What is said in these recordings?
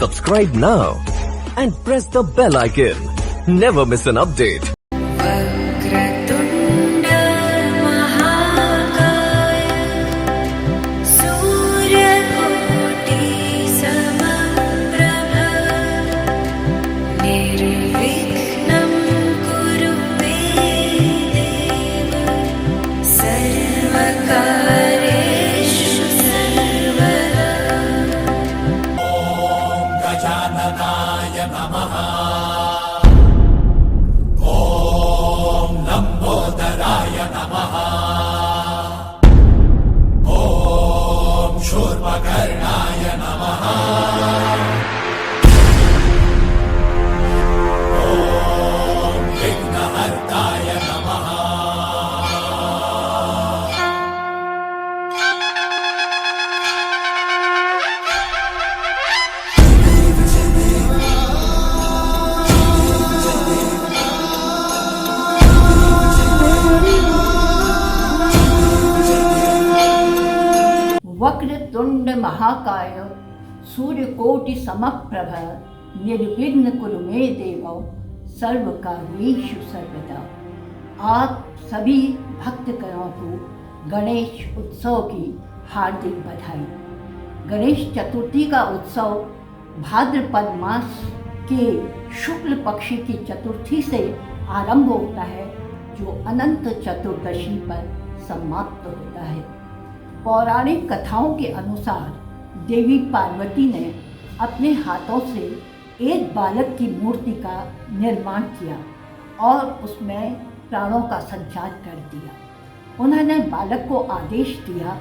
Subscribe now and press the bell icon. Never miss an update. वक्रतुण्ड महाकाय सूर्यकोटि समप्रभ निर्विघ्नं कुरु मे देव सर्वकार्येषु सर्वदा। गजाननाय नमः। लंबोदराय नमः। ॐ शूर्पकर्णाय नमः। ॐ विघ्नहर्ताय नमः। वक्रतुंड महाकाय सूर्यकोटि समप्रभ निर्विघ्न कुरु मे देव सर्वकार्येषु सर्वदा। आप सभी भक्तगणों को गणेश उत्सव की हार्दिक बधाई। गणेश चतुर्थी का उत्सव भाद्रपद मास के शुक्ल पक्ष की चतुर्थी से आरंभ होता है, जो अनंत चतुर्दशी पर समाप्त होता है। पौराणिक कथाओं के अनुसार देवी पार्वती ने अपने हाथों से एक बालक की मूर्ति का निर्माण किया और उसमें प्राणों का संचार कर दिया। उन्होंने बालक को आदेश दिया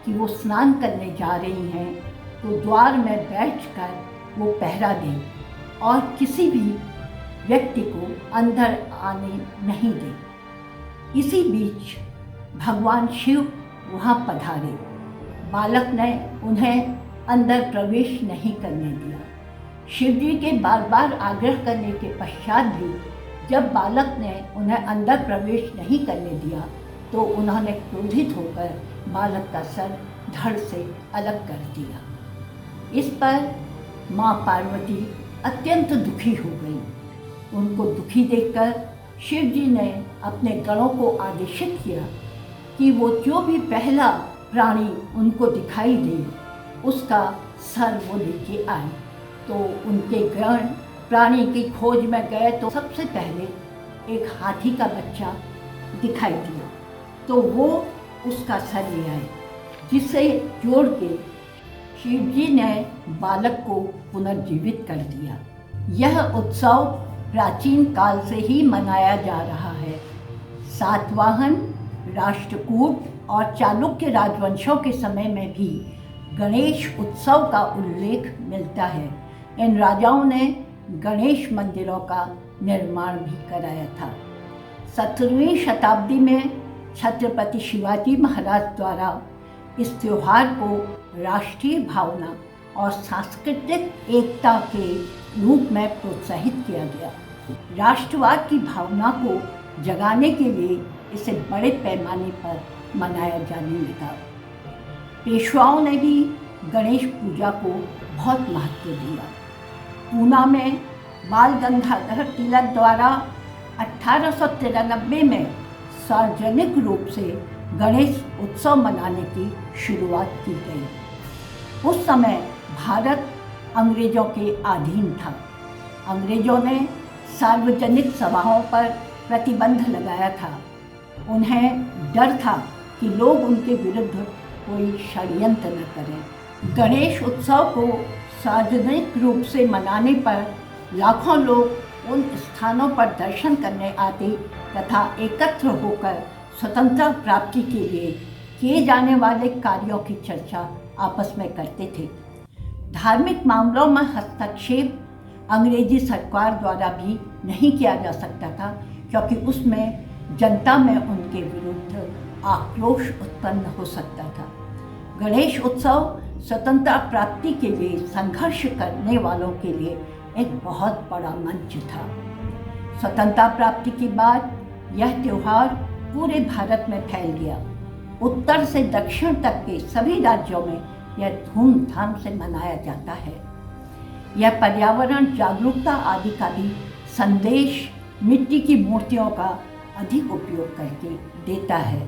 कि वो स्नान करने जा रही हैं, तो द्वार में बैठकर वो पहरा दें और किसी भी व्यक्ति को अंदर आने नहीं दें। इसी बीच भगवान शिव वहाँ पधारे। बालक ने उन्हें अंदर प्रवेश नहीं करने दिया। शिव जी के बार बार आग्रह करने के पश्चात भी जब बालक ने उन्हें अंदर प्रवेश नहीं करने दिया, तो उन्होंने क्रोधित होकर बालक का सर धड़ से अलग कर दिया। इस पर माँ पार्वती अत्यंत दुखी हो गई। उनको दुखी देखकर शिव जी ने अपने गणों को आदेशित किया कि वो जो भी पहला प्राणी उनको दिखाई दे उसका सर वो लेके आए। तो उनके गण प्राणी की खोज में गए, तो सबसे पहले एक हाथी का बच्चा दिखाई दिया, तो वो उसका सर ले आए, जिसे जोड़ के शिव जी ने बालक को पुनर्जीवित कर दिया। यह उत्सव प्राचीन काल से ही मनाया जा रहा है। सातवाहन, राष्ट्रकूट और चालुक्य राजवंशों के समय में भी गणेश उत्सव का उल्लेख मिलता है। इन राजाओं ने गणेश मंदिरों का निर्माण भी कराया था। 17वीं शताब्दी में छत्रपति शिवाजी महाराज द्वारा इस त्योहार को राष्ट्रीय भावना और सांस्कृतिक एकता के रूप में प्रोत्साहित किया गया। राष्ट्रवाद की भावना को जगाने के लिए इसे बड़े पैमाने पर मनाया जाने लगा। पेशवाओं ने भी गणेश पूजा को बहुत महत्व दिया। पूना में बाल गंगाधर तिलक द्वारा 1893 में सार्वजनिक रूप से गणेश उत्सव मनाने की शुरुआत की गई। उस समय भारत अंग्रेज़ों के अधीन था। अंग्रेज़ों ने सार्वजनिक सभाओं पर प्रतिबंध लगाया था। उन्हें डर था कि लोग उनके विरुद्ध कोई षड्यंत्र न करें। गणेश उत्सव को सार्वजनिक रूप से मनाने पर लाखों लोग उन स्थानों पर दर्शन करने आते तथा एकत्र होकर स्वतंत्रता प्राप्ति के लिए किए जाने वाले कार्यों की चर्चा आपस में करते थे। धार्मिक मामलों में हस्तक्षेप अंग्रेजी सरकार द्वारा भी नहीं किया जा सकता था, क्योंकि उसमें जनता में उनके विरुद्ध आक्रोश उत्पन्न हो सकता था। गणेश उत्सव स्वतंत्रता प्राप्ति के लिए संघर्ष करने वालों के लिए एक बहुत बड़ा मंच था। स्वतंत्रता प्राप्ति के बाद यह त्यौहार पूरे भारत में फैल गया। उत्तर से दक्षिण तक के सभी राज्यों में यह धूमधाम से मनाया जाता है। यह पर्यावरण जागरूकता आदि का भी संदेश मिट्टी की मूर्तियों का अधिक उपयोग करके देता है।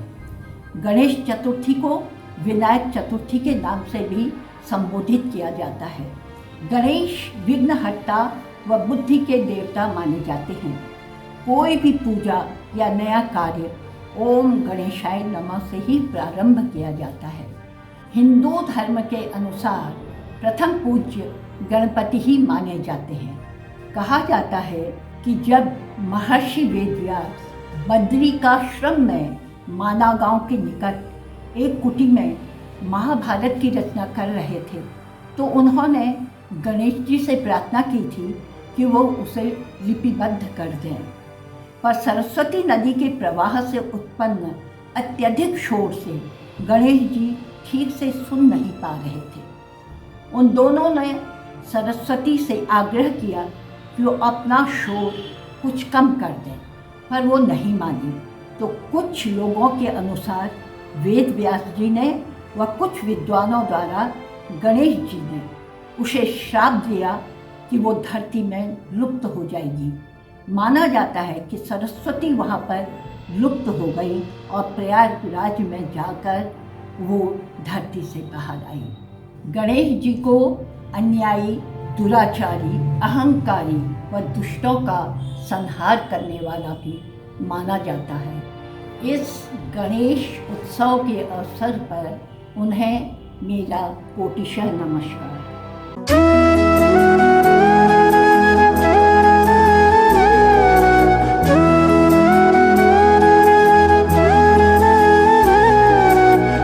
गणेश चतुर्थी को विनायक चतुर्थी के नाम से भी संबोधित किया जाता है। गणेश विघ्नहर्ता व बुद्धि के देवता माने जाते हैं। कोई भी पूजा या नया कार्य ओम गणेशाय नमः से ही प्रारंभ किया जाता है। हिंदू धर्म के अनुसार प्रथम पूज्य गणपति ही माने जाते हैं। कहा जाता है कि जब महर्षि वेदव्यास बद्रिकाश्रम में माना गांव के निकट एक कुटी में महाभारत की रचना कर रहे थे तो उन्होंने गणेश जी से प्रार्थना की थी कि वो उसे लिपिबद्ध कर दें, पर सरस्वती नदी के प्रवाह से उत्पन्न अत्यधिक शोर से गणेश जी ठीक से सुन नहीं पा रहे थे। उन दोनों ने सरस्वती से आग्रह किया कि वो अपना शोर कुछ कम कर दें, पर वो नहीं मानी। तो कुछ लोगों के अनुसार वेद व्यास जी ने व कुछ विद्वानों द्वारा गणेश जी ने उसे श्राप दिया कि वो धरती में लुप्त हो जाएगी। माना जाता है कि सरस्वती वहाँ पर लुप्त हो गई और प्रयागराज में जाकर वो धरती से बाहर आई। गणेश जी को अन्यायी, दुराचारी, अहंकारी व दुष्टों का संहार करने वाला भी माना जाता है। इस गणेश उत्सव के अवसर पर उन्हें मेरा कोटिशः नमस्कार।